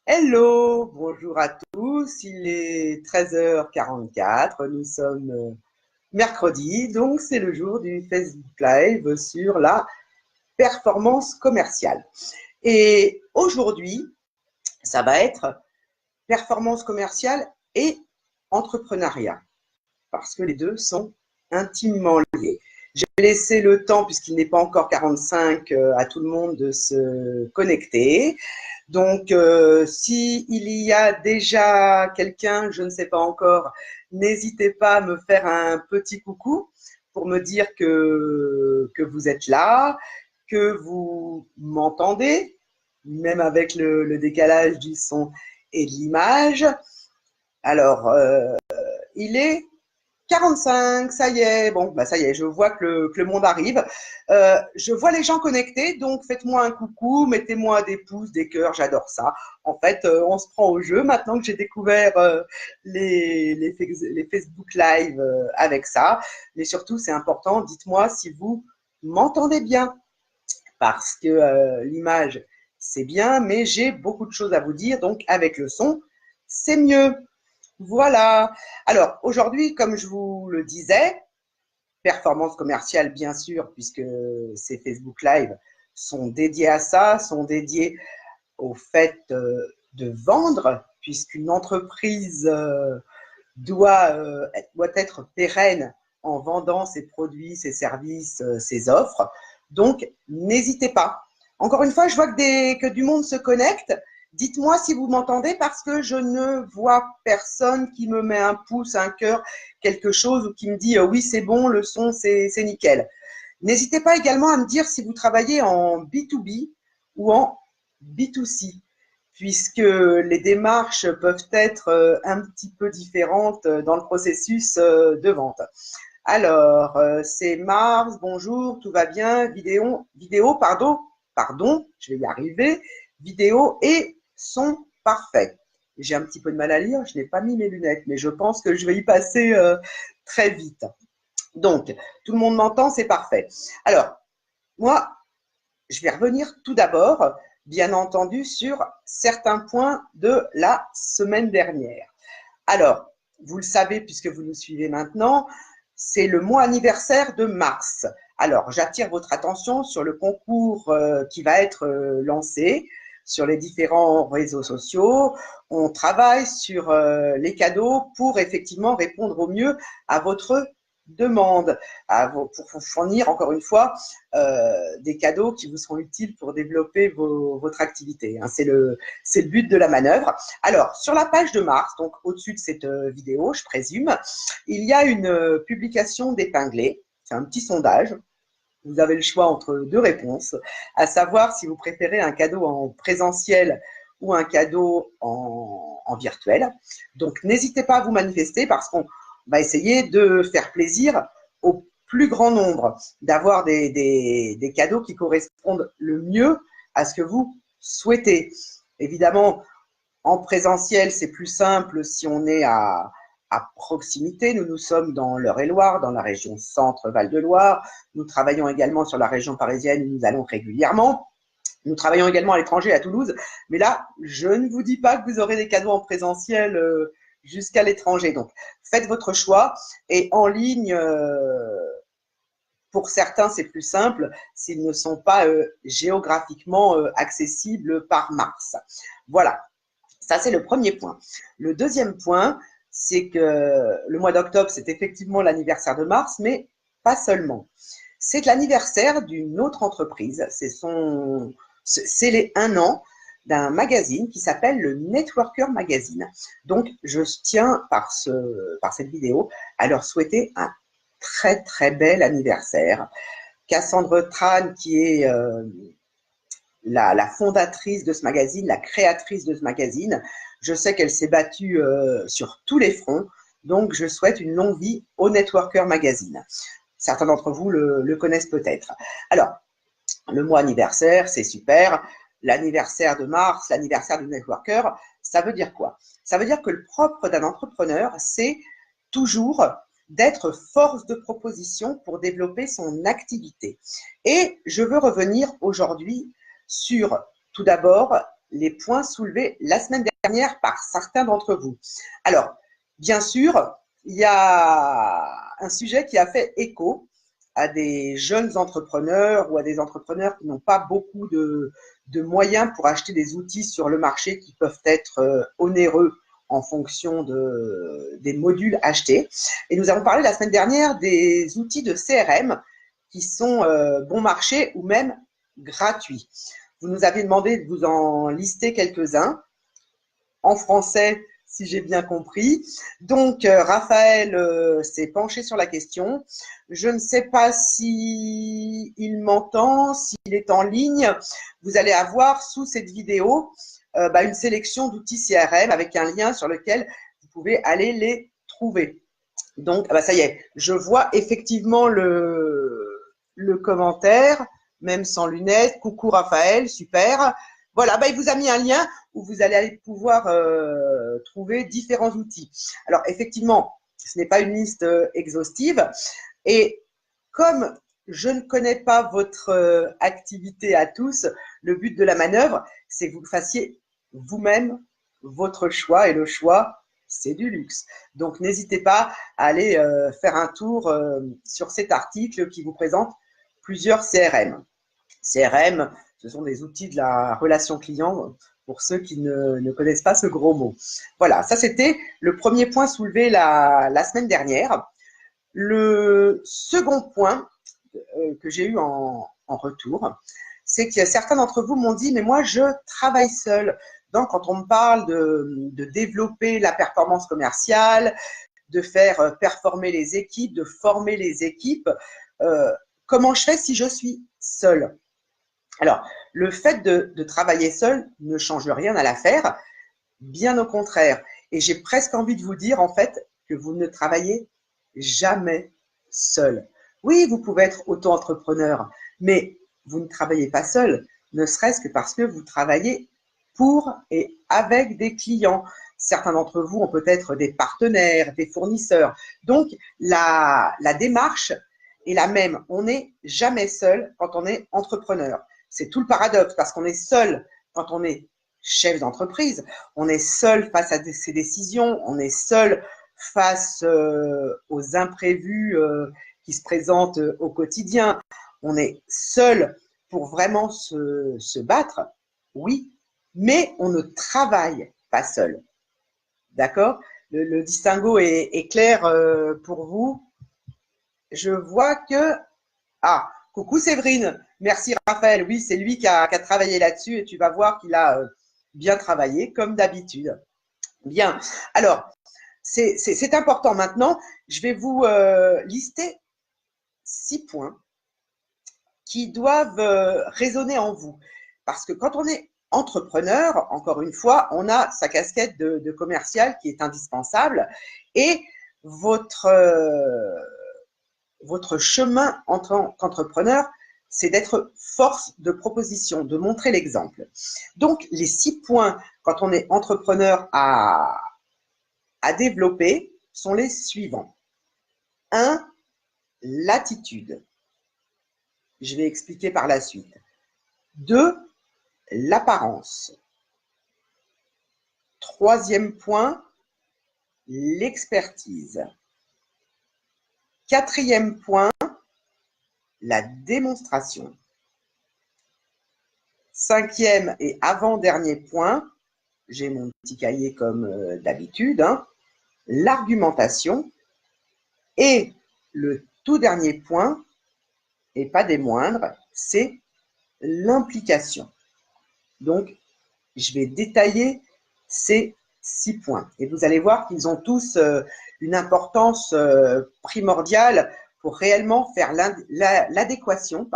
Hello, bonjour à tous. Il est 13h44. Nous sommes mercredi, donc c'est le jour du Facebook Live sur la performance commerciale. Et aujourd'hui, ça va être performance commerciale et entrepreneuriat, parce que les deux sont intimement liés. Je vais laisser le temps, puisqu'il n'est pas encore 45, à tout le monde de se connecter. Donc, s'il y a déjà quelqu'un, je ne sais pas encore, n'hésitez pas à me faire un petit coucou pour me dire que vous êtes là, que vous m'entendez, même avec le décalage du son et de l'image. Alors, il est 45, ça y est, bon, bah ça y est, je vois que le monde arrive. Je vois les gens connectés, donc faites-moi un coucou, mettez-moi des pouces, des cœurs, j'adore ça. En fait, on se prend au jeu maintenant que j'ai découvert les Facebook Live avec ça. Mais surtout, c'est important, dites-moi si vous m'entendez bien, parce que l'image, c'est bien, mais j'ai beaucoup de choses à vous dire, donc avec le son, c'est mieux. Voilà. Alors, aujourd'hui, comme je vous le disais, performance commerciale, bien sûr, puisque ces Facebook Live sont dédiés à ça, sont dédiés au fait de vendre, puisqu'une entreprise doit être pérenne en vendant ses produits, ses services, ses offres. Donc, n'hésitez pas. Encore une fois, je vois que du monde se connecte. Dites-moi si vous m'entendez parce que je ne vois personne qui me met un pouce, un cœur, quelque chose ou qui me dit oui, c'est bon, le son, c'est nickel. N'hésitez pas également à me dire si vous travaillez en B2B ou en B2C, puisque les démarches peuvent être un petit peu différentes dans le processus de vente. Alors, c'est Mars, bonjour, tout va bien, pardon, je vais y arriver, vidéo et son parfait. J'ai un petit peu de mal à lire, je n'ai pas mis mes lunettes, mais je pense que je vais y passer très vite. Donc, tout le monde m'entend, c'est parfait. Alors, moi, je vais revenir tout d'abord, bien entendu, sur certains points de la semaine dernière. Alors, vous le savez puisque vous nous suivez maintenant, c'est le mois anniversaire de mars. Alors, j'attire votre attention sur le concours qui va être lancé sur les différents réseaux sociaux. On travaille sur les cadeaux pour effectivement répondre au mieux à votre demande, pour vous fournir encore une fois des cadeaux qui vous seront utiles pour développer votre activité. Hein. C'est le but de la manœuvre. Alors, sur la page de Mars, donc au-dessus de cette vidéo, je présume, il y a une publication d'épinglé. C'est un petit sondage. Vous avez le choix entre deux réponses, à savoir si vous préférez un cadeau en présentiel ou un cadeau en virtuel. Donc, n'hésitez pas à vous manifester parce qu'on va essayer de faire plaisir au plus grand nombre, d'avoir des cadeaux qui correspondent le mieux à ce que vous souhaitez. Évidemment, en présentiel, c'est plus simple si on est à proximité. Nous sommes dans l'Eure-et-Loir, dans la région Centre-Val-de-Loire. Nous travaillons également sur la région parisienne où nous allons régulièrement. Nous travaillons également à l'étranger, à Toulouse. Mais là, je ne vous dis pas que vous aurez des cadeaux en présentiel jusqu'à l'étranger. Donc, faites votre choix. Et en ligne, pour certains, c'est plus simple s'ils ne sont pas géographiquement accessibles par Mars. Voilà. Ça, c'est le premier point. Le deuxième point, c'est que le mois d'octobre, c'est effectivement l'anniversaire de Mars, mais pas seulement. C'est l'anniversaire d'une autre entreprise. C'est les 1 an d'un magazine qui s'appelle le Networker Magazine. Donc, je tiens par cette vidéo à leur souhaiter un très, très bel anniversaire. Cassandre Tran, qui est la fondatrice de ce magazine, la créatrice de ce magazine. Je sais qu'elle s'est battue sur tous les fronts, donc je souhaite une longue vie au Networker Magazine. Certains d'entre vous le connaissent peut-être. Alors, le mois anniversaire, c'est super. L'anniversaire de Mars, l'anniversaire du Networker, ça veut dire quoi? Ça veut dire que le propre d'un entrepreneur, c'est toujours d'être force de proposition pour développer son activité. Et je veux revenir aujourd'hui sur, tout d'abord, les points soulevés la semaine dernière par certains d'entre vous. Alors, bien sûr, il y a un sujet qui a fait écho à des jeunes entrepreneurs ou à des entrepreneurs qui n'ont pas beaucoup de moyens pour acheter des outils sur le marché qui peuvent être onéreux en fonction des modules achetés. Et nous avons parlé la semaine dernière des outils de CRM qui sont bon marché ou même gratuits. Vous nous aviez demandé de vous en lister quelques-uns en français, si j'ai bien compris. Donc, Raphaël s'est penché sur la question. Je ne sais pas s'il m'entend, s'il est en ligne. Vous allez avoir sous cette vidéo une sélection d'outils CRM avec un lien sur lequel vous pouvez aller les trouver. Donc, ça y est, je vois effectivement le commentaire, même sans lunettes. Coucou Raphaël, super. Voilà, il vous a mis un lien où vous allez pouvoir trouver différents outils. Alors, effectivement, ce n'est pas une liste exhaustive. Et comme je ne connais pas votre activité à tous, le but de la manœuvre, c'est que vous fassiez vous-même votre choix. Et le choix, c'est du luxe. Donc, n'hésitez pas à aller faire un tour sur cet article qui vous présente plusieurs CRM. CRM, ce sont des outils de la relation client pour ceux qui ne connaissent pas ce gros mot. Voilà, ça c'était le premier point soulevé la semaine dernière. Le second point que j'ai eu en retour, c'est que certains d'entre vous m'ont dit « mais moi je travaille seul ». Donc, quand on me parle de développer la performance commerciale, de faire performer les équipes, de former les équipes, comment je fais si je suis seul? Alors, le fait de travailler seul ne change rien à l'affaire, bien au contraire. Et j'ai presque envie de vous dire, en fait, que vous ne travaillez jamais seul. Oui, vous pouvez être auto-entrepreneur, mais vous ne travaillez pas seul, ne serait-ce que parce que vous travaillez pour et avec des clients. Certains d'entre vous ont peut-être des partenaires, des fournisseurs. Donc, la démarche est la même. On n'est jamais seul quand on est entrepreneur. C'est tout le paradoxe parce qu'on est seul quand on est chef d'entreprise, on est seul face à ses décisions, on est seul face aux imprévus qui se présentent au quotidien, on est seul pour vraiment se battre, oui, mais on ne travaille pas seul. D'accord? Le distinguo est clair pour vous. Je vois que… Ah, coucou Séverine, merci Raphaël. Oui, c'est lui qui a travaillé là-dessus et tu vas voir qu'il a bien travaillé, comme d'habitude. Bien. Alors, c'est important maintenant. Je vais vous lister 6 points qui doivent résonner en vous. Parce que quand on est entrepreneur, encore une fois, on a sa casquette de commercial qui est indispensable et votre chemin en tant qu'entrepreneur, c'est d'être force de proposition, de montrer l'exemple. Donc, les 6 points quand on est entrepreneur à développer sont les suivants. 1, l'attitude. Je vais expliquer par la suite. 2, l'apparence. 3e point, l'expertise. 4e point, la démonstration. 5e et avant-dernier point, j'ai mon petit cahier comme d'habitude, l'argumentation. Et le tout dernier point, et pas des moindres, c'est l'implication. Donc, je vais détailler ces 6 points. Et vous allez voir qu'ils ont tous une importance primordiale pour réellement faire l'adéquation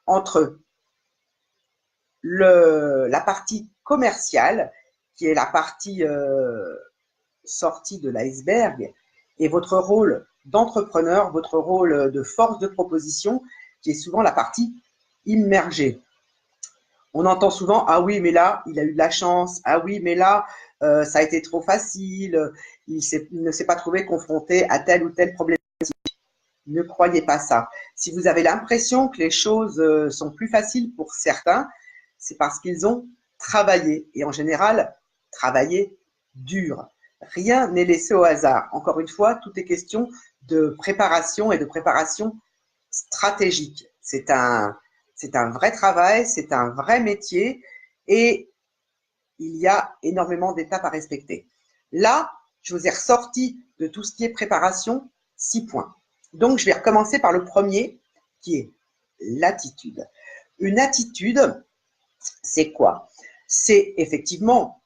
entre la partie commerciale, qui est la partie sortie de l'iceberg, et votre rôle d'entrepreneur, votre rôle de force de proposition, qui est souvent la partie immergée. On entend souvent « Ah oui, mais là, il a eu de la chance. Ah oui, mais là, ça a été trop facile. Il ne s'est pas trouvé confronté à telle ou telle problématique. » Ne croyez pas ça. Si vous avez l'impression que les choses sont plus faciles pour certains, c'est parce qu'ils ont travailler. Et en général, travailler dur. Rien n'est laissé au hasard. Encore une fois, tout est question de préparation et de préparation stratégique. C'est un vrai travail, c'est un vrai métier et il y a énormément d'étapes à respecter. Là, je vous ai ressorti de tout ce qui est préparation 6 points. Donc, je vais recommencer par le premier qui est l'attitude. Une attitude, c'est quoi? C'est effectivement,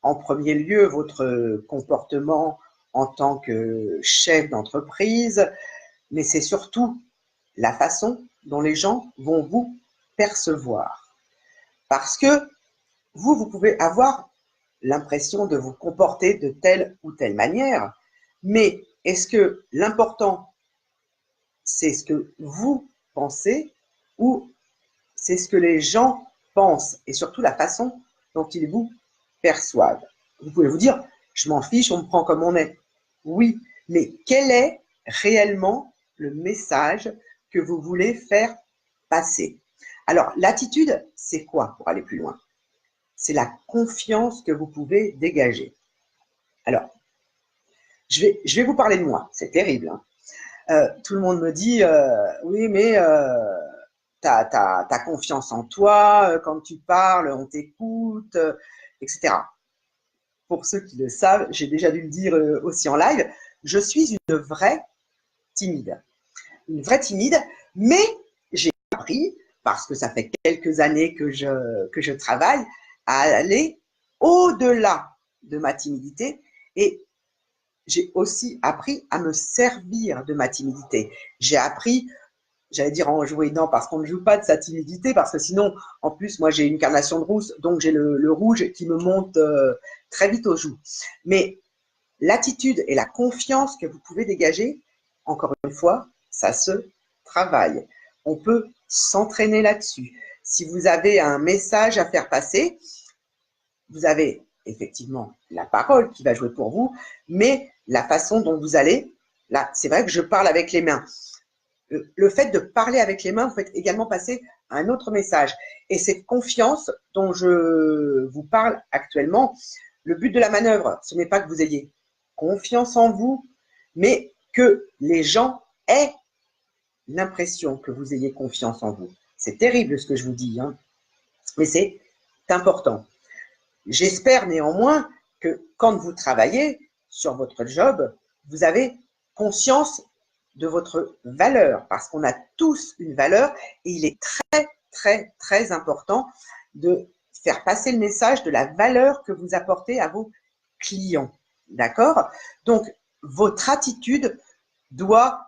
en premier lieu, votre comportement en tant que chef d'entreprise, mais c'est surtout la façon dont les gens vont vous percevoir. Parce que vous pouvez avoir l'impression de vous comporter de telle ou telle manière, mais est-ce que l'important, c'est ce que vous pensez ou c'est ce que les gens pensent et surtout la façon dont ils vous perçoivent? Vous pouvez vous dire, je m'en fiche, on me prend comme on est. Oui, mais quel est réellement le message que vous voulez faire passer? Alors, l'attitude, c'est quoi pour aller plus loin? C'est la confiance que vous pouvez dégager. Alors, je vais vous parler de moi, c'est terrible. Hein. Tout le monde me dit, oui, mais t'as confiance en toi, quand tu parles, on t'écoute, etc. Pour ceux qui le savent, j'ai déjà dû le dire aussi en live, je suis une vraie timide. Une vraie timide, mais j'ai appris, parce que ça fait quelques années que je travaille, à aller au-delà de ma timidité et j'ai aussi appris à me servir de ma timidité. J'ai appris, j'allais dire en jouer, non, parce qu'on ne joue pas de sa timidité, parce que sinon, en plus, moi j'ai une carnation de rousse, donc j'ai le rouge qui me monte très vite aux joues. Mais l'attitude et la confiance que vous pouvez dégager, encore une fois, ça se travaille. On peut s'entraîner là-dessus. Si vous avez un message à faire passer, vous avez effectivement la parole qui va jouer pour vous, mais la façon dont vous allez, là, c'est vrai que je parle avec les mains. Le fait de parler avec les mains, vous faites également passer un autre message. Et cette confiance dont je vous parle actuellement, le but de la manœuvre, ce n'est pas que vous ayez confiance en vous, mais que les gens aient l'impression que vous ayez confiance en vous. C'est terrible ce que je vous dis, hein, mais c'est important. J'espère néanmoins que quand vous travaillez sur votre job, vous avez conscience de votre valeur, parce qu'on a tous une valeur et il est très, très, très important de faire passer le message de la valeur que vous apportez à vos clients. D'accord? Donc, votre attitude doit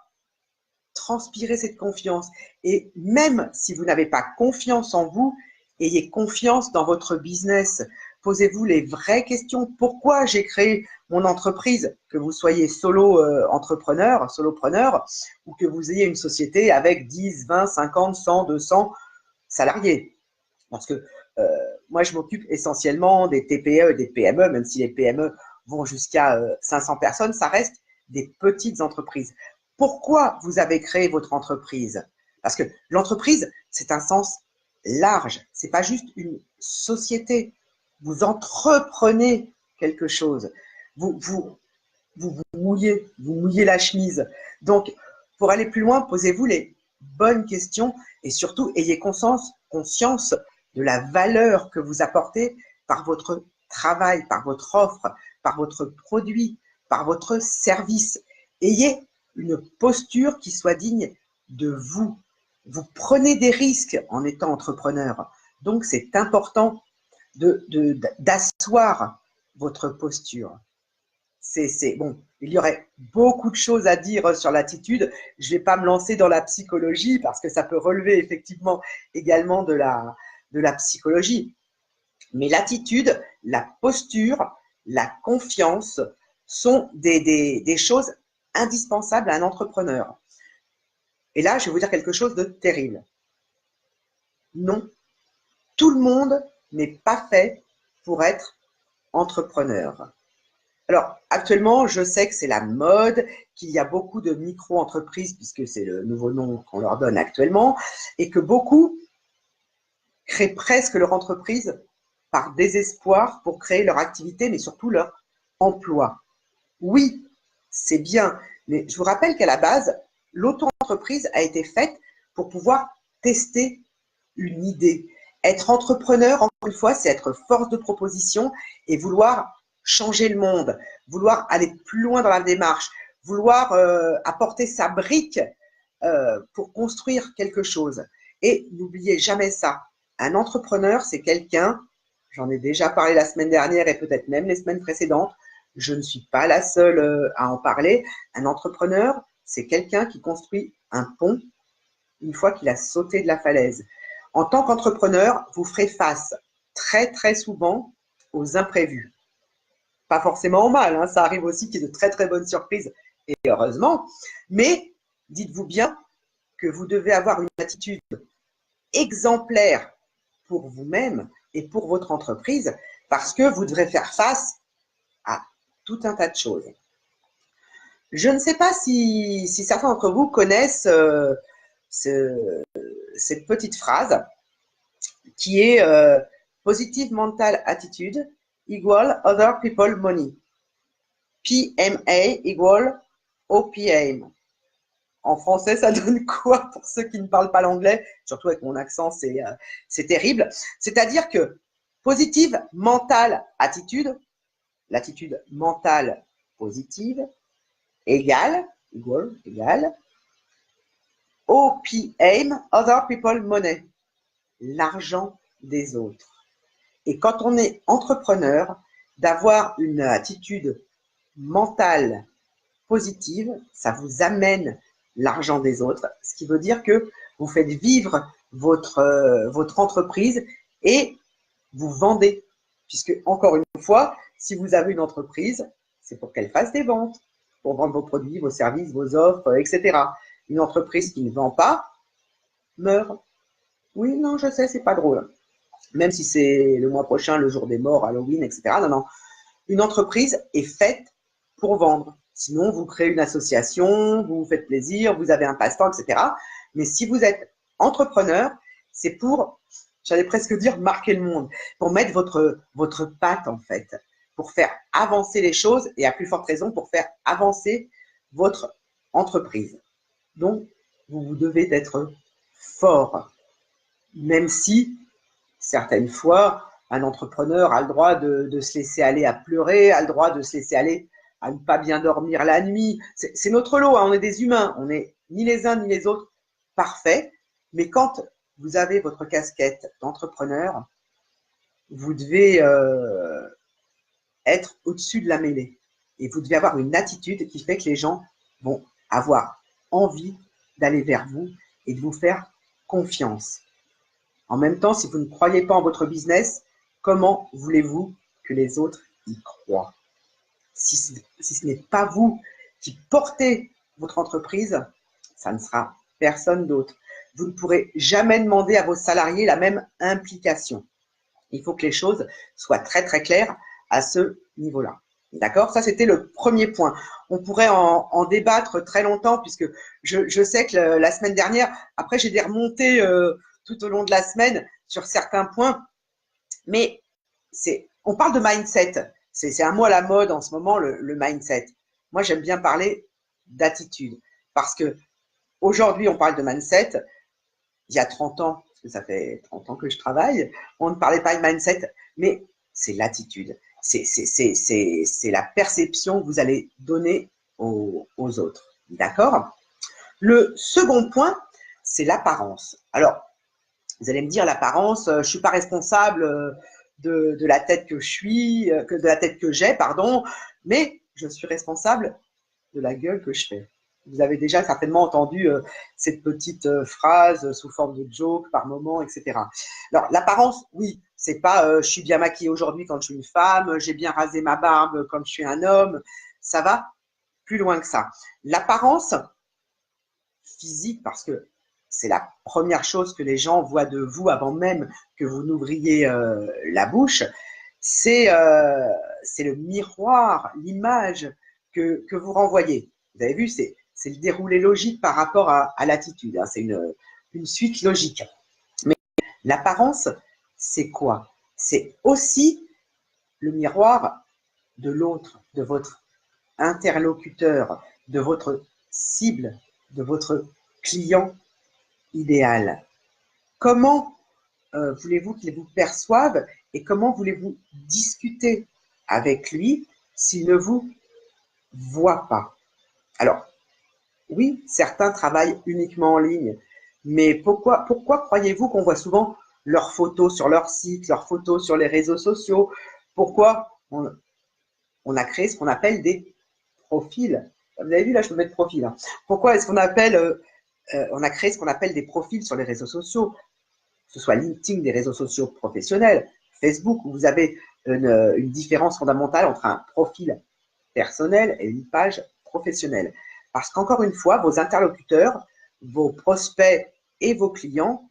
transpirer cette confiance. Et même si vous n'avez pas confiance en vous, ayez confiance dans votre business. Posez-vous les vraies questions. Pourquoi j'ai créé mon entreprise? Que vous soyez solo entrepreneur, solopreneur, ou que vous ayez une société avec 10, 20, 50, 100, 200 salariés. Parce que moi, je m'occupe essentiellement des TPE et des PME, même si les PME vont jusqu'à 500 personnes, ça reste des petites entreprises. Pourquoi vous avez créé votre entreprise? Parce que l'entreprise, c'est un sens large. C'est pas juste une société. Vous entreprenez quelque chose. Vous mouillez la chemise. Donc, pour aller plus loin, posez-vous les bonnes questions et surtout, ayez conscience de la valeur que vous apportez par votre travail, par votre offre, par votre produit, par votre service. Ayez une posture qui soit digne de vous. Vous prenez des risques en étant entrepreneur. Donc, c'est important d'asseoir votre posture. Bon, il y aurait beaucoup de choses à dire sur l'attitude. Je ne vais pas me lancer dans la psychologie parce que ça peut relever effectivement également de la psychologie. Mais l'attitude, la posture, la confiance sont des choses indispensables à un entrepreneur. Et là, je vais vous dire quelque chose de terrible. Non, tout le monde n'est pas fait pour être entrepreneur. Alors, actuellement, je sais que c'est la mode, qu'il y a beaucoup de micro-entreprises, puisque c'est le nouveau nom qu'on leur donne actuellement, et que beaucoup créent presque leur entreprise par désespoir pour créer leur activité, mais surtout leur emploi. Oui, c'est bien, mais je vous rappelle qu'à la base, l'auto-entreprise a été faite pour pouvoir tester une idée. Être entrepreneur, encore une fois, c'est être force de proposition et vouloir changer le monde, vouloir aller plus loin dans la démarche, vouloir apporter sa brique pour construire quelque chose. Et n'oubliez jamais ça. Un entrepreneur, c'est quelqu'un, j'en ai déjà parlé la semaine dernière et peut-être même les semaines précédentes, je ne suis pas la seule à en parler. Un entrepreneur, c'est quelqu'un qui construit un pont une fois qu'il a sauté de la falaise. En tant qu'entrepreneur, vous ferez face très très souvent aux imprévus. Pas forcément en mal, hein, ça arrive aussi qu'il y ait de très très bonnes surprises, et heureusement, mais dites-vous bien que vous devez avoir une attitude exemplaire pour vous-même et pour votre entreprise, parce que vous devrez faire face à tout un tas de choses. Je ne sais pas si certains d'entre vous connaissent cette petite phrase qui est Positive Mental Attitude equal Other People Money. PMA equal OPM. En français, ça donne quoi pour ceux qui ne parlent pas l'anglais? Surtout avec mon accent, c'est terrible. C'est-à-dire que Positive Mental Attitude, l'attitude mentale positive, égale OPM, Other People Money, l'argent des autres. Et quand on est entrepreneur, d'avoir une attitude mentale positive, ça vous amène l'argent des autres, ce qui veut dire que vous faites vivre votre entreprise et vous vendez. Puisque, encore une fois, si vous avez une entreprise, c'est pour qu'elle fasse des ventes, pour vendre vos produits, vos services, vos offres, etc. Une entreprise qui ne vend pas meurt. Oui, non, je sais, c'est pas drôle. Même si c'est le mois prochain, le jour des morts, Halloween, etc. Non, non. Une entreprise est faite pour vendre. Sinon, vous créez une association, vous vous faites plaisir, vous avez un passe-temps, etc. Mais si vous êtes entrepreneur, c'est pour, j'allais presque dire, marquer le monde, pour mettre votre patte, en fait, pour faire avancer les choses et à plus forte raison pour faire avancer votre entreprise. Donc, vous devez être fort, même si certaines fois, un entrepreneur a le droit de se laisser aller à pleurer, a le droit de se laisser aller à ne pas bien dormir la nuit. C'est notre lot, hein, on est des humains, on n'est ni les uns ni les autres parfaits, mais quand vous avez votre casquette d'entrepreneur, vous devez être au-dessus de la mêlée et vous devez avoir une attitude qui fait que les gens vont avoir envie d'aller vers vous et de vous faire confiance. En même temps, si vous ne croyez pas en votre business, comment voulez-vous que les autres y croient? Si ce n'est pas vous qui portez votre entreprise, ça ne sera personne d'autre. Vous ne pourrez jamais demander à vos salariés la même implication. Il faut que les choses soient très très claires à ce niveau-là. D'accord? Ça, c'était le premier point. On pourrait en débattre très longtemps puisque je sais que la semaine dernière, après j'ai des remontées tout au long de la semaine sur certains points, mais on parle de mindset. C'est un mot à la mode en ce moment, le mindset. Moi, j'aime bien parler d'attitude parce que aujourd'hui, on parle de mindset. Il y a 30 ans, parce que ça fait 30 ans que je travaille, on ne parlait pas de mindset, mais c'est l'attitude. C'est la perception que vous allez donner aux autres. D'accord? Le second point, c'est l'apparence. Alors, vous allez me dire, l'apparence, je ne suis pas responsable de la tête que je suis, de la tête que j'ai, pardon, mais je suis responsable de la gueule que je fais. Vous avez déjà certainement entendu cette petite phrase sous forme de joke par moment, etc. Alors, l'apparence, oui, c'est pas je suis bien maquillée aujourd'hui quand je suis une femme, j'ai bien rasé ma barbe quand je suis un homme. Ça va plus loin que ça. L'apparence physique, parce que c'est la première chose que les gens voient de vous avant même que vous n'ouvriez la bouche, c'est le miroir, l'image que vous renvoyez. Vous avez vu, c'est le déroulé logique par rapport à l'attitude. C'est une suite logique. Mais l'apparence, c'est quoi? c'est aussi le miroir de l'autre, de votre interlocuteur, de votre cible, de votre client idéal. Comment voulez-vous qu'il vous perçoive et comment voulez-vous discuter avec lui s'il ne vous voit pas? Alors, oui, certains travaillent uniquement en ligne, mais pourquoi croyez-vous qu'on voit souvent leurs photos sur leur site, leurs photos sur les réseaux sociaux? Pourquoi on a créé ce qu'on appelle des profils? Vous avez vu, là, je peux mettre profil. Hein. Pourquoi est-ce qu'on appelle, on a créé ce qu'on appelle des profils sur les réseaux sociaux? Que ce soit LinkedIn, des réseaux sociaux professionnels, Facebook, où vous avez une différence fondamentale entre un profil personnel et une page professionnelle. Parce qu'encore une fois, vos interlocuteurs, vos prospects et vos clients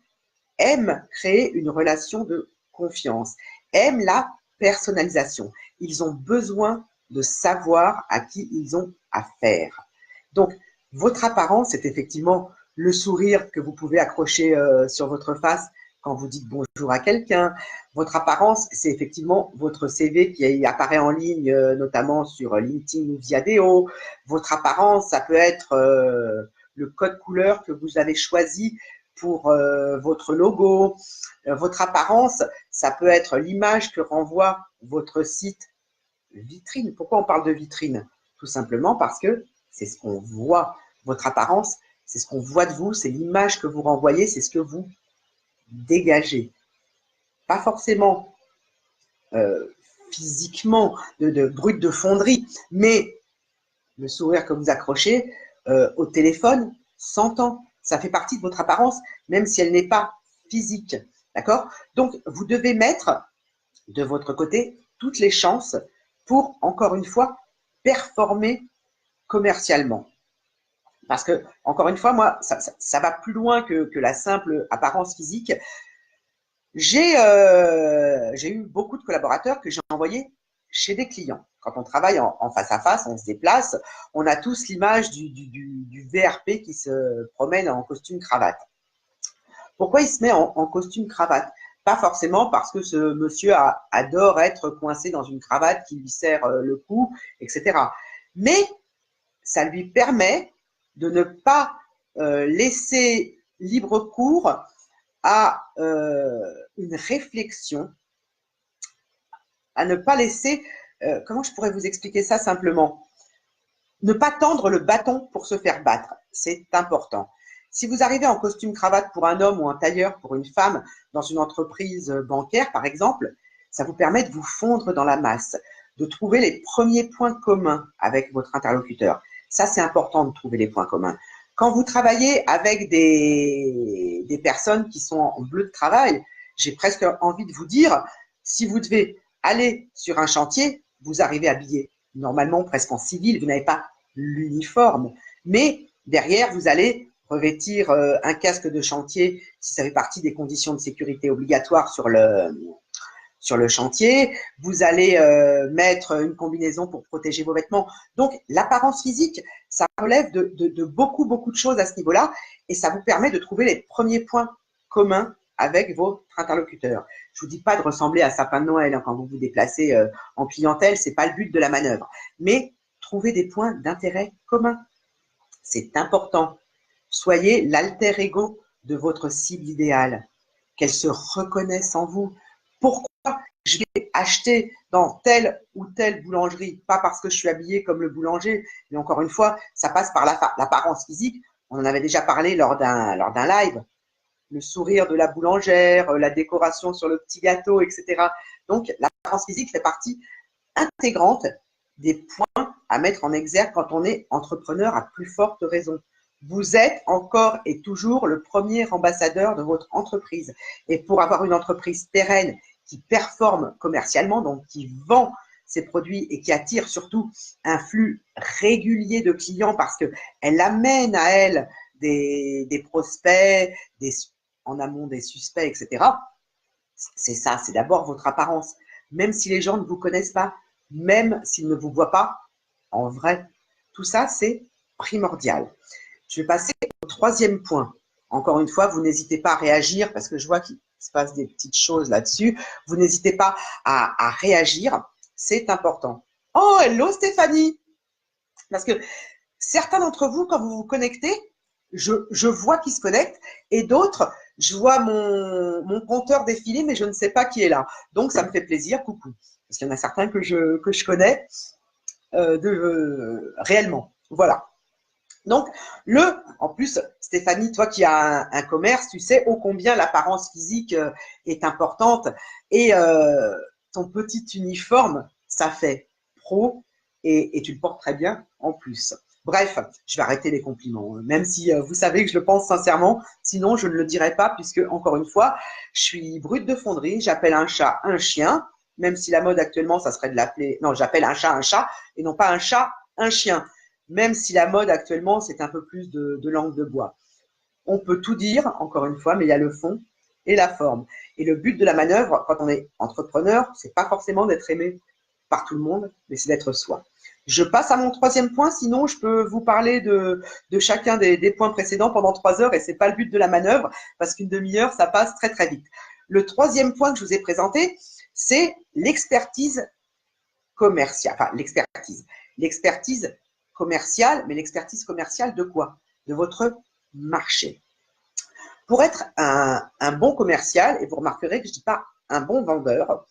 aiment créer une relation de confiance, aiment la personnalisation. Ils ont besoin de savoir à qui ils ont affaire. Donc, votre apparence est effectivement le sourire que vous pouvez accrocher sur votre face quand vous dites bonjour à quelqu'un. Votre apparence, c'est effectivement votre CV qui apparaît en ligne, notamment sur LinkedIn ou Viadeo. Votre apparence, ça peut être le code couleur que vous avez choisi pour votre logo. Votre apparence, ça peut être l'image que renvoie votre site vitrine. Pourquoi on parle de vitrine? Tout simplement parce que c'est ce qu'on voit. Votre apparence, c'est ce qu'on voit de vous, c'est l'image que vous renvoyez, c'est ce que vous dégagez. Pas forcément physiquement, de brut de fonderie, mais le sourire que vous accrochez au téléphone s'entend. Ça fait partie de votre apparence, même si elle n'est pas physique. D'accord? Donc, vous devez mettre de votre côté toutes les chances pour, encore une fois, performer commercialement. Parce que, encore une fois, moi, ça va plus loin que la simple apparence physique. J'ai eu beaucoup de collaborateurs que j'ai envoyés chez des clients. Quand on travaille en face à face, on se déplace, on a tous l'image du VRP qui se promène en costume cravate. Pourquoi il se met en costume cravate? Pas forcément parce que ce monsieur adore être coincé dans une cravate qui lui serre le cou, etc. Mais ça lui permet de ne pas laisser libre cours à une réflexion, à ne pas laisser, comment je pourrais vous expliquer ça simplement? Ne pas tendre le bâton pour se faire battre, c'est important. Si vous arrivez en costume cravate pour un homme ou un tailleur pour une femme dans une entreprise bancaire, par exemple, ça vous permet de vous fondre dans la masse, de trouver les premiers points communs avec votre interlocuteur. Ça, c'est important de trouver les points communs. Quand vous travaillez avec des personnes qui sont en bleu de travail, j'ai presque envie de vous dire, si vous devez aller sur un chantier, vous arrivez habillé normalement presque en civil, vous n'avez pas l'uniforme, mais derrière, vous allez revêtir un casque de chantier si ça fait partie des conditions de sécurité obligatoires sur le chantier. Vous allez mettre une combinaison pour protéger vos vêtements. Donc, l'apparence physique, ça relève de beaucoup, beaucoup de choses à ce niveau-là et ça vous permet de trouver les premiers points communs avec votre interlocuteur. Je ne vous dis pas de ressembler à Sapin de Noël hein, quand vous vous déplacez en clientèle, ce n'est pas le but de la manœuvre. Mais trouver des points d'intérêt communs, c'est important. Soyez l'alter ego de votre cible idéale, qu'elle se reconnaisse en vous. Pourquoi je vais acheter dans telle ou telle boulangerie? Pas parce que je suis habillée comme le boulanger, mais encore une fois, ça passe par l'apparence physique. On en avait déjà parlé lors d'un live. Le sourire de la boulangère, la décoration sur le petit gâteau, etc. Donc, l'apparence physique fait partie intégrante des points à mettre en exergue quand on est entrepreneur à plus forte raison. Vous êtes encore et toujours le premier ambassadeur de votre entreprise. Et pour avoir une entreprise pérenne qui performe commercialement, donc qui vend ses produits et qui attire surtout un flux régulier de clients parce qu'elle amène à elle des prospects, en amont des suspects, etc. C'est ça, c'est d'abord votre apparence. Même si les gens ne vous connaissent pas, même s'ils ne vous voient pas en vrai, tout ça, c'est primordial. Je vais passer au troisième point. Encore une fois, vous n'hésitez pas à réagir parce que je vois que se passe des petites choses là-dessus. Vous n'hésitez pas à réagir, c'est important. Oh, hello Stéphanie! Parce que certains d'entre vous, quand vous vous connectez, je vois qui se connectent et d'autres, je vois mon compteur défiler, mais je ne sais pas qui est là. Donc, ça me fait plaisir. Coucou. Parce qu'il y en a certains que je connais réellement. Voilà. Donc, en plus, Stéphanie, toi qui as un commerce, tu sais ô combien l'apparence physique est importante et ton petit uniforme, ça fait pro et tu le portes très bien en plus. Bref, je vais arrêter les compliments, même si vous savez que je le pense sincèrement, sinon je ne le dirai pas puisque, encore une fois, je suis brute de fonderie, j'appelle un chat un chien, même si la mode actuellement, ça serait de l'appeler, non, j'appelle un chat et non pas un chat un chien. Même si la mode actuellement, c'est un peu plus de langue de bois. On peut tout dire, encore une fois, mais il y a le fond et la forme. Et le but de la manœuvre, quand on est entrepreneur, c'est pas forcément d'être aimé par tout le monde, mais c'est d'être soi. Je passe à mon troisième point, sinon je peux vous parler de chacun des points précédents pendant 3 heures et c'est pas le but de la manœuvre parce qu'une demi-heure, ça passe très très vite. Le troisième point que je vous ai présenté, c'est l'expertise commerciale. Enfin, l'expertise commerciale, mais l'expertise commerciale de quoi? De votre marché. Pour être un bon commercial, et vous remarquerez que je ne dis pas un bon vendeur,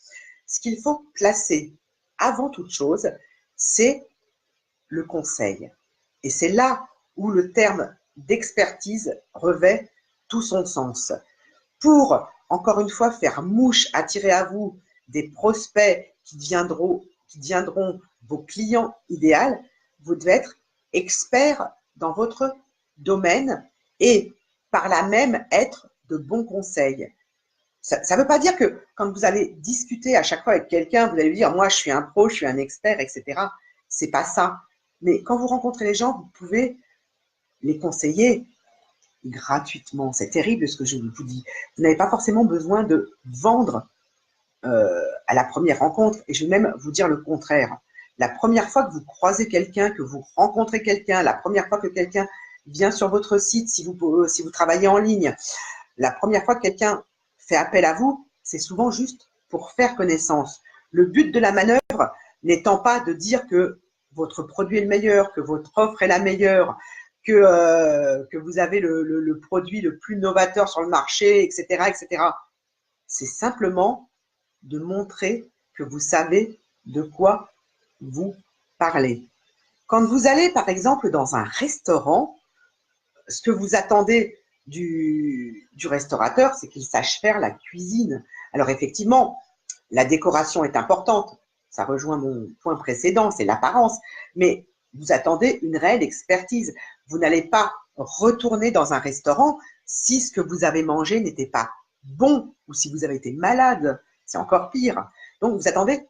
ce qu'il faut placer avant toute chose, c'est le conseil. Et c'est là où le terme d'expertise revêt tout son sens. Pour, encore une fois, faire mouche, attirer à vous des prospects qui deviendront vos clients idéaux, vous devez être expert dans votre domaine et par là même être de bons conseils. Ça ne veut pas dire que quand vous allez discuter à chaque fois avec quelqu'un, vous allez lui dire moi je suis un pro, je suis un expert, etc. C'est pas ça. Mais quand vous rencontrez les gens, vous pouvez les conseiller gratuitement. C'est terrible ce que je vous dis. Vous n'avez pas forcément besoin de vendre à la première rencontre. Et je vais même vous dire le contraire. La première fois que vous croisez quelqu'un, que vous rencontrez quelqu'un, la première fois que quelqu'un vient sur votre site, si vous travaillez en ligne, la première fois que quelqu'un fait appel à vous, c'est souvent juste pour faire connaissance. Le but de la manœuvre n'étant pas de dire que votre produit est le meilleur, que votre offre est la meilleure, que vous avez le produit le plus novateur sur le marché, etc., etc. C'est simplement de montrer que vous savez de quoi vous parlez. Quand vous allez, par exemple, dans un restaurant, ce que vous attendez du restaurateur, c'est qu'il sache faire la cuisine. Alors effectivement, la décoration est importante. Ça rejoint mon point précédent, c'est l'apparence. Mais vous attendez une réelle expertise. Vous n'allez pas retourner dans un restaurant si ce que vous avez mangé n'était pas bon ou si vous avez été malade. C'est encore pire. Donc, vous attendez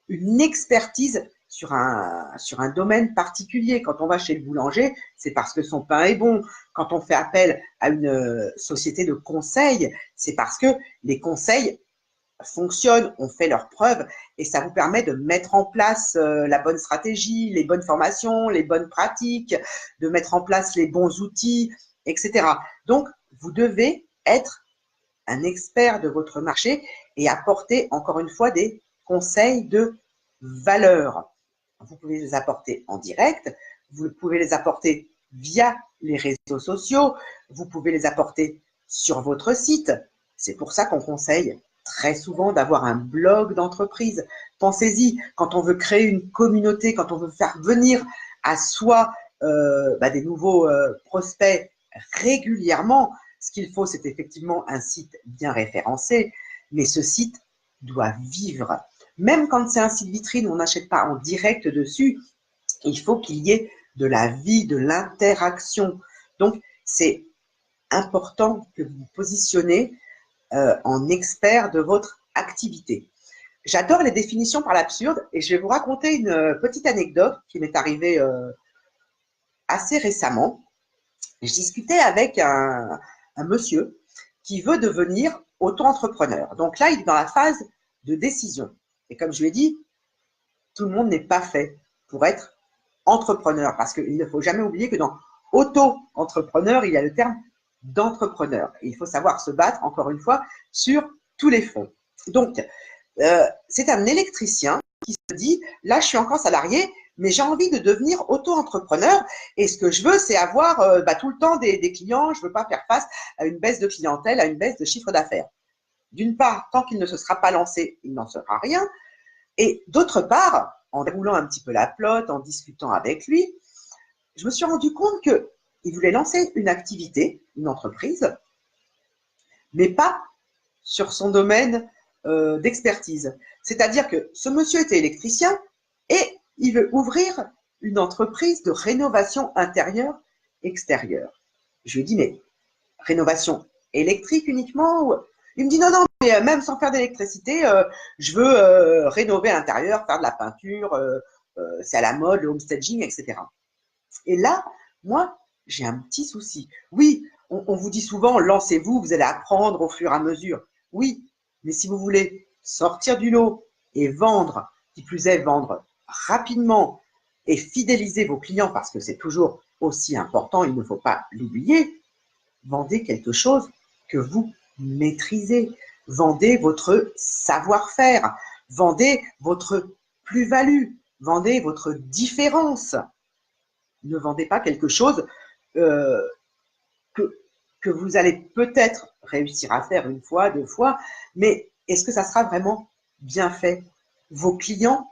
une expertise sur un domaine particulier. Quand on va chez le boulanger, c'est parce que son pain est bon. Quand on fait appel à une société de conseil, c'est parce que les conseils fonctionnent, ont fait leurs preuves et ça vous permet de mettre en place la bonne stratégie, les bonnes formations, les bonnes pratiques, de mettre en place les bons outils, etc. Donc, vous devez être un expert de votre marché et apporter encore une fois des conseils de valeur. Vous pouvez les apporter en direct, vous pouvez les apporter via les réseaux sociaux, vous pouvez les apporter sur votre site. C'est pour ça qu'on conseille très souvent d'avoir un blog d'entreprise. Pensez-y, quand on veut créer une communauté, quand on veut faire venir à soi des nouveaux prospects régulièrement, ce qu'il faut, c'est effectivement un site bien référencé, mais ce site doit vivre. Même quand c'est un site vitrine, on n'achète pas en direct dessus, il faut qu'il y ait de la vie, de l'interaction. Donc, c'est important que vous vous positionnez en expert de votre activité. J'adore les définitions par l'absurde et je vais vous raconter une petite anecdote qui m'est arrivée assez récemment. Je discutais avec un monsieur qui veut devenir auto-entrepreneur. Donc là, il est dans la phase de décision. Et comme je lui ai dit, tout le monde n'est pas fait pour être entrepreneur parce qu'il ne faut jamais oublier que dans auto-entrepreneur, il y a le terme d'entrepreneur. Et il faut savoir se battre, encore une fois, sur tous les fonds. Donc, c'est un électricien qui se dit, là, je suis encore salarié, mais j'ai envie de devenir auto-entrepreneur et ce que je veux, c'est avoir tout le temps des clients. Je ne veux pas faire face à une baisse de clientèle, à une baisse de chiffre d'affaires. D'une part, tant qu'il ne se sera pas lancé, il n'en sera rien. Et d'autre part, en déroulant un petit peu la plotte, en discutant avec lui, je me suis rendu compte qu'il voulait lancer une activité, une entreprise, mais pas sur son domaine d'expertise. C'est-à-dire que ce monsieur était électricien et il veut ouvrir une entreprise de rénovation intérieure-extérieure. Je lui ai dit, mais rénovation électrique uniquement? Il me dit, non, non, mais même sans faire d'électricité, je veux rénover l'intérieur, faire de la peinture, c'est à la mode, le homestaging, etc. Et là, moi, j'ai un petit souci. Oui, on vous dit souvent, lancez-vous, vous allez apprendre au fur et à mesure. Oui, mais si vous voulez sortir du lot et vendre, qui plus est, vendre rapidement et fidéliser vos clients, parce que c'est toujours aussi important, il ne faut pas l'oublier, vendez quelque chose que vous maîtrisez. Vendez votre savoir-faire, vendez votre plus-value, vendez votre différence. Ne vendez pas quelque chose que vous allez peut-être réussir à faire une fois, deux fois, mais est-ce que ça sera vraiment bien fait? Vos clients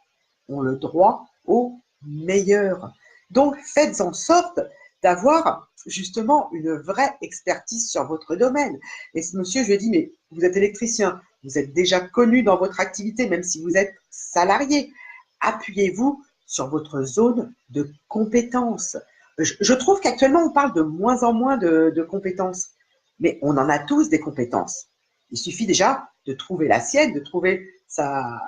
ont le droit au meilleur. Donc, faites en sorte d'avoir justement une vraie expertise sur votre domaine. Et ce monsieur, je lui ai dit, mais vous êtes électricien, vous êtes déjà connu dans votre activité, même si vous êtes salarié. Appuyez-vous sur votre zone de compétence. Je trouve qu'actuellement, on parle de moins en moins de compétences, mais on en a tous des compétences. Il suffit déjà de trouver la sienne, de trouver sa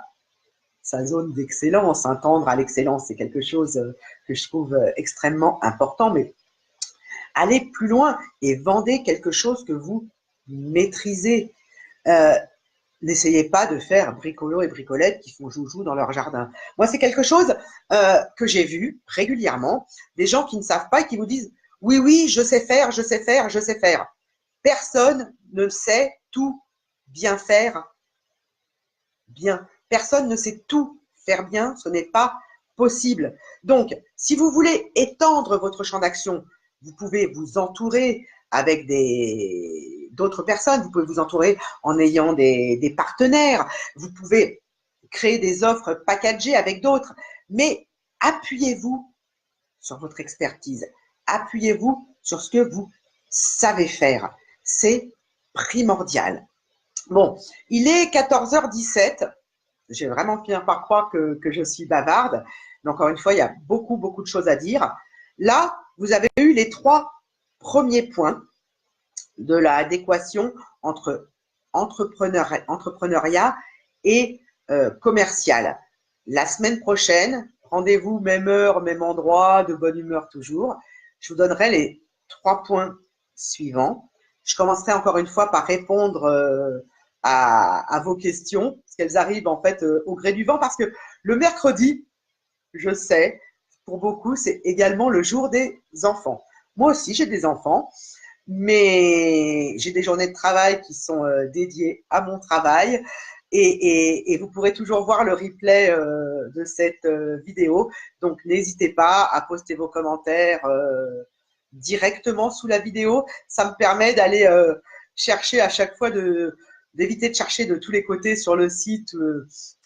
zone d'excellence. Tendre à l'excellence, c'est quelque chose que je trouve extrêmement important, mais allez plus loin et vendez quelque chose que vous maîtrisez. N'essayez pas de faire bricolo et bricolette qui font joujou dans leur jardin. Moi, c'est quelque chose que j'ai vu régulièrement, des gens qui ne savent pas et qui vous disent « Oui, oui, je sais faire, je sais faire, je sais faire ». Personne ne sait tout bien faire bien. Personne ne sait tout faire bien, ce n'est pas possible. Donc, si vous voulez étendre votre champ d'action, vous pouvez vous entourer avec d'autres personnes, vous pouvez vous entourer en ayant des partenaires, vous pouvez créer des offres packagées avec d'autres, mais appuyez-vous sur votre expertise, appuyez-vous sur ce que vous savez faire, c'est primordial. Bon, il est 14h17, j'ai vraiment fini par croire que je suis bavarde, mais encore une fois, il y a beaucoup, beaucoup de choses à dire. Là, vous avez eu les 3 premiers points de l'adéquation entre entrepreneuriat et commercial. La semaine prochaine, rendez-vous même heure, même endroit, de bonne humeur toujours. Je vous donnerai les 3 points suivants. Je commencerai encore une fois par répondre à vos questions, parce qu'elles arrivent en fait au gré du vent, parce que le mercredi, je sais, pour beaucoup, c'est également le jour des enfants. Moi aussi, j'ai des enfants, mais j'ai des journées de travail qui sont dédiées à mon travail et vous pourrez toujours voir le replay de cette vidéo. Donc, n'hésitez pas à poster vos commentaires directement sous la vidéo. Ça me permet d'aller chercher à chaque fois d'éviter de chercher de tous les côtés sur le site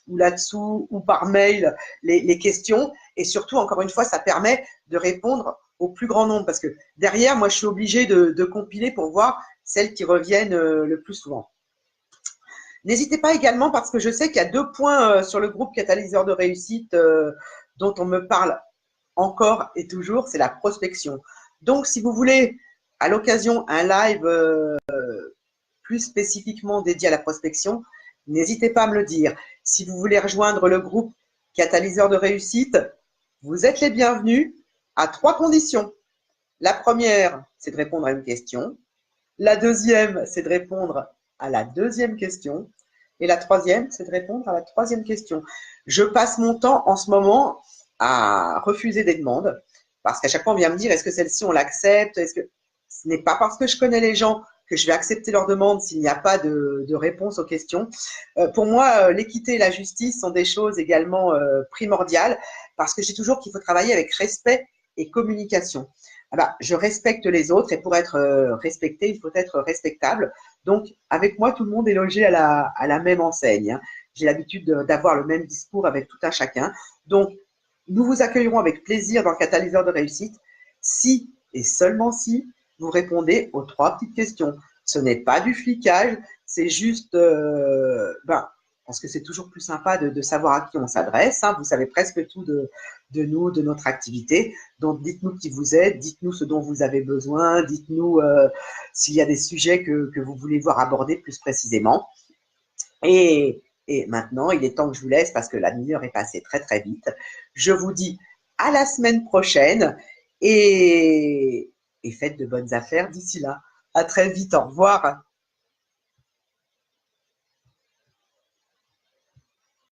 ou là-dessous ou par mail les questions. Et surtout, encore une fois, ça permet de répondre au plus grand nombre parce que derrière, moi, je suis obligée de compiler pour voir celles qui reviennent le plus souvent. N'hésitez pas également parce que je sais qu'il y a 2 points sur le groupe Catalyseur de réussite dont on me parle encore et toujours, c'est la prospection. Donc, si vous voulez, à l'occasion, un live plus spécifiquement dédié à la prospection, n'hésitez pas à me le dire. Si vous voulez rejoindre le groupe Catalyseur de réussite, vous êtes les bienvenus à 3 conditions. La première, c'est de répondre à une question. La deuxième, c'est de répondre à la deuxième question. Et la troisième, c'est de répondre à la troisième question. Je passe mon temps en ce moment à refuser des demandes parce qu'à chaque fois, on vient me dire est-ce que celle-ci, on l'accepte? Ce n'est pas parce que je connais les gens que je vais accepter leurs demandes s'il n'y a pas de réponse aux questions. Pour moi, l'équité et la justice sont des choses également primordiales parce que je dis toujours qu'il faut travailler avec respect et communication. Ah bah, je respecte les autres et pour être respecté, il faut être respectable. Donc, avec moi, tout le monde est logé à la même enseigne, hein. J'ai l'habitude d'avoir le même discours avec tout un chacun. Donc, nous vous accueillerons avec plaisir dans le catalyseur de réussite si et seulement si vous répondez aux 3 petites questions. Ce n'est pas du flicage, c'est juste, parce que c'est toujours plus sympa de savoir à qui on s'adresse, hein. Vous savez presque tout de nous, de notre activité. Donc, dites-nous qui vous êtes, dites-nous ce dont vous avez besoin, dites-nous s'il y a des sujets que vous voulez voir abordés plus précisément. Et maintenant, il est temps que je vous laisse parce que la demi-heure est passée très très vite. Je vous dis à la semaine prochaine et faites de bonnes affaires d'ici là. À très vite, au revoir.